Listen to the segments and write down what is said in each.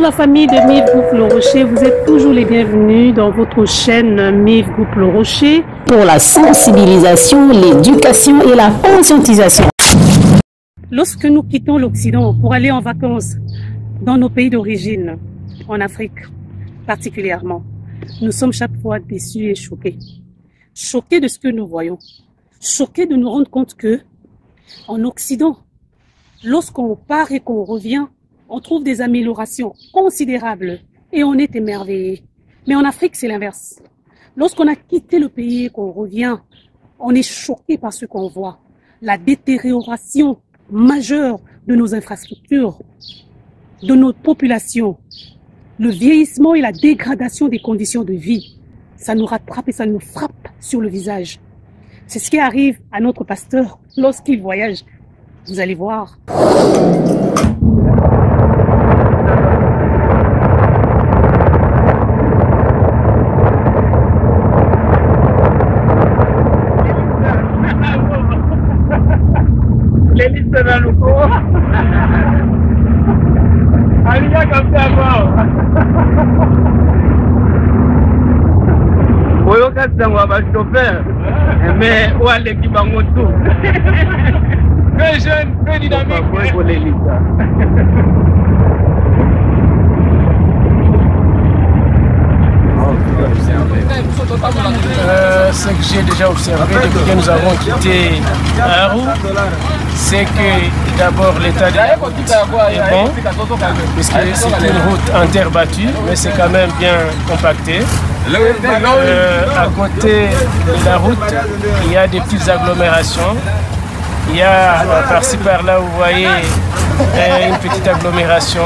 Bonjour la famille de MIF Groupe Le Rocher, vous êtes toujours les bienvenus dans votre chaîne MIF Groupe Le Rocher pour la sensibilisation, l'éducation et la conscientisation. Lorsque nous quittons l'Occident pour aller en vacances dans nos pays d'origine, en Afrique particulièrement, nous sommes chaque fois déçus et choqués. Choqués de ce que nous voyons, choqués de nous rendre compte que en Occident, lorsqu'on part et qu'on revient, on trouve des améliorations considérables et on est émerveillé. Mais en Afrique, c'est l'inverse. Lorsqu'on a quitté le pays et qu'on revient, on est choqué par ce qu'on voit. La détérioration majeure de nos infrastructures, de notre population, le vieillissement et la dégradation des conditions de vie. Ça nous rattrape et ça nous frappe sur le visage. C'est ce qui arrive à notre pasteur lorsqu'il voyage. Vous allez voir. Mais où est l'équipe en moto? Très jeune, très dynamique. Ce que j'ai déjà observé depuis que nous avons quitté Aru, c'est que d'abord l'état de la route est bon, puisque c'est une route en terre battue, mais c'est quand même bien compacté. À côté de la route, il y a des petites agglomérations. Il y a par-ci par-là, vous voyez, une petite agglomération.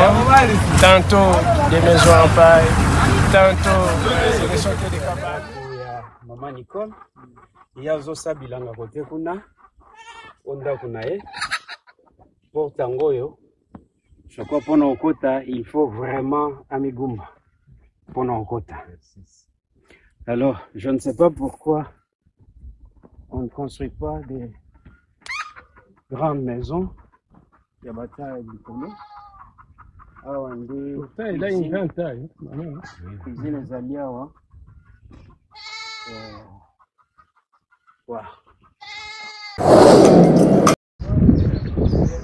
Tantôt des maisons en paille, tantôt des sorties de cabanes. Maman Nicole, il y a Zosa Bilanga côté kuna, Onda kunae, pour Tangoyo. Je crois que pour nos quotas, il faut vraiment amigumba pour nos quotas. Alors, je ne sais pas pourquoi on ne construit pas des grandes maisons. Il y a bataille du Congo. Pourtant, il a une grande taille. Cuisine les Aliawa.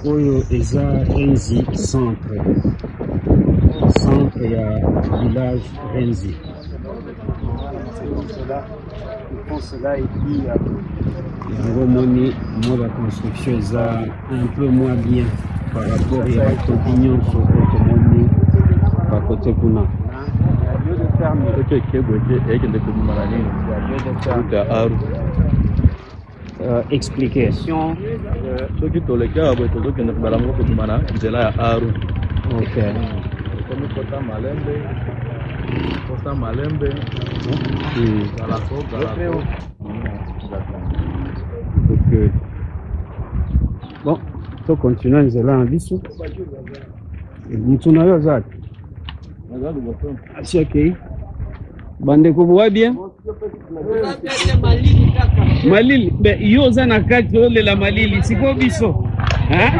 Oyo eza Renzi centre. Centre ya village Renzi. Ils font cela et puis la construction est un peu moins bien par rapport à la opinion sur le à côté kuna. Explication. Bon, on continue à nous en dessous. Nous tournons aux actes. Ok. Bande ko bien. Malili, ben yoza na kati ole la malili, siko biso. Hein?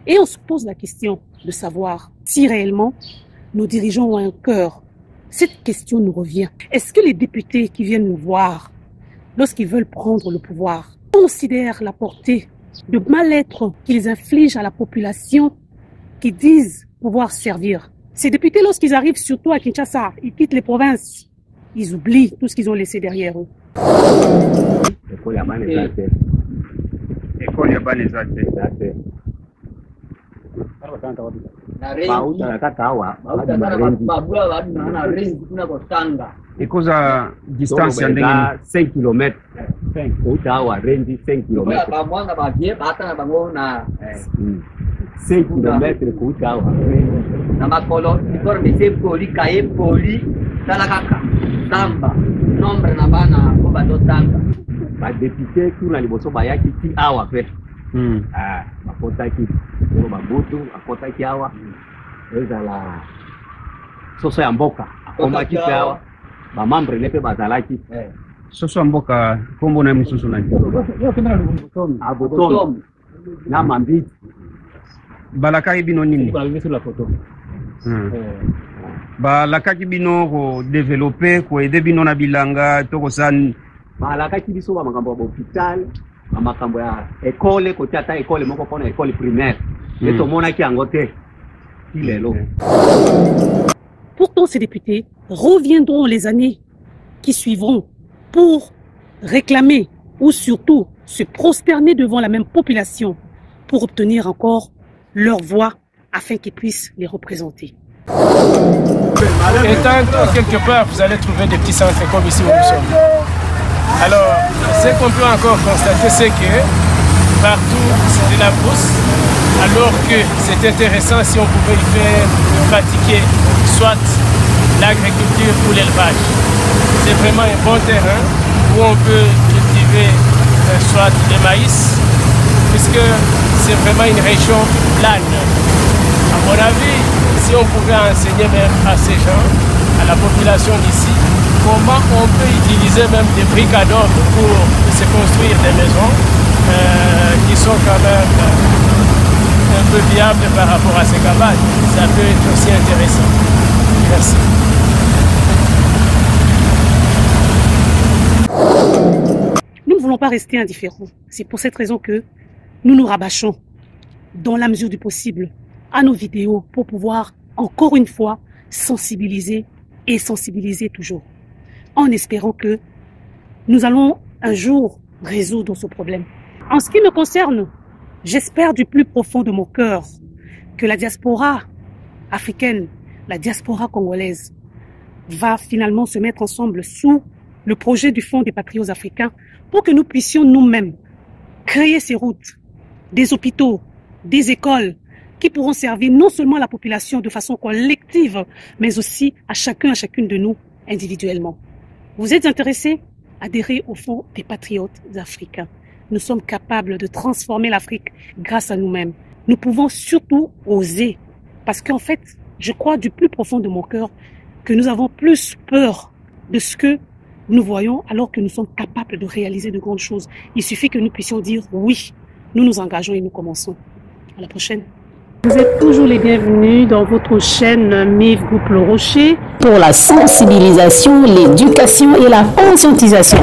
Et on se pose la question de savoir si réellement nos dirigeants ont un cœur. Cette question nous revient. Est-ce que les députés qui viennent nous voir, lorsqu'ils veulent prendre le pouvoir, considèrent la portée de mal-être qu'ils infligent à la population qui disent pouvoir servir? Ces députés, lorsqu'ils arrivent surtout à Kinshasa, ils quittent les provinces, ils oublient tout ce qu'ils ont laissé derrière eux. Et cause à distance, il y a 5 km. 5 km. 5 km kuitawa na makolo informe se poli kae poli talakaka tamba nombre na bana ko bato tanga ba député kuna liboso bayaki ti awa pe makota ki ko babutu akota ki awa ezala soso ya mboka akoma ki awa ba membre lepe bazalaki soso ya mboka kombo na misusu na abotom na mambiti. Balaka bino nini? Sur la photo. Balaka bino ko développer ko aider bino na bilanga to ko san. Balaka biso ba makambo ya hôpital, ba makambo ya école ko tata école moko pona école primaire. Et tout le monde qui a ngoté. Il est là. Pourtant, ces députés reviendront les années qui suivront pour réclamer ou surtout se prosterner devant la même population pour obtenir encore leur voix afin qu'ils puissent les représenter. Étant quelque part, vous allez trouver des petits centres comme ici où nous sommes. Alors, ce qu'on peut encore constater, c'est que partout, c'est de la brousse, alors que c'est intéressant si on pouvait y faire pratiquer soit l'agriculture ou l'élevage. C'est vraiment un bon terrain où on peut cultiver soit le maïs, puisque c'est vraiment une région plane. À mon avis, si on pouvait enseigner même à ces gens, à la population d'ici, comment on peut utiliser même des briques à d'or pour se construire des maisons qui sont quand même un peu viables par rapport à ces cabanes. Ça peut être aussi intéressant. Merci. Nous ne voulons pas rester indifférents. C'est pour cette raison que nous nous rabâchons dans la mesure du possible à nos vidéos pour pouvoir encore une fois sensibiliser et sensibiliser toujours, en espérant que nous allons un jour résoudre ce problème. En ce qui me concerne, j'espère du plus profond de mon cœur que la diaspora africaine, la diaspora congolaise, va finalement se mettre ensemble sous le projet du Fonds des patriotes africains pour que nous puissions nous-mêmes créer ces routes, des hôpitaux, des écoles qui pourront servir non seulement à la population de façon collective, mais aussi à chacun, à chacune de nous individuellement. Vous êtes intéressés? Adhérez au Fonds des patriotes africains. Nous sommes capables de transformer l'Afrique grâce à nous-mêmes. Nous pouvons surtout oser, parce qu'en fait, je crois du plus profond de mon cœur que nous avons plus peur de ce que nous voyons alors que nous sommes capables de réaliser de grandes choses. Il suffit que nous puissions dire oui, nous nous engageons et nous commençons. À la prochaine. Vous êtes toujours les bienvenus dans votre chaîne MIF Groupe Le Rocher pour la sensibilisation, l'éducation et la conscientisation.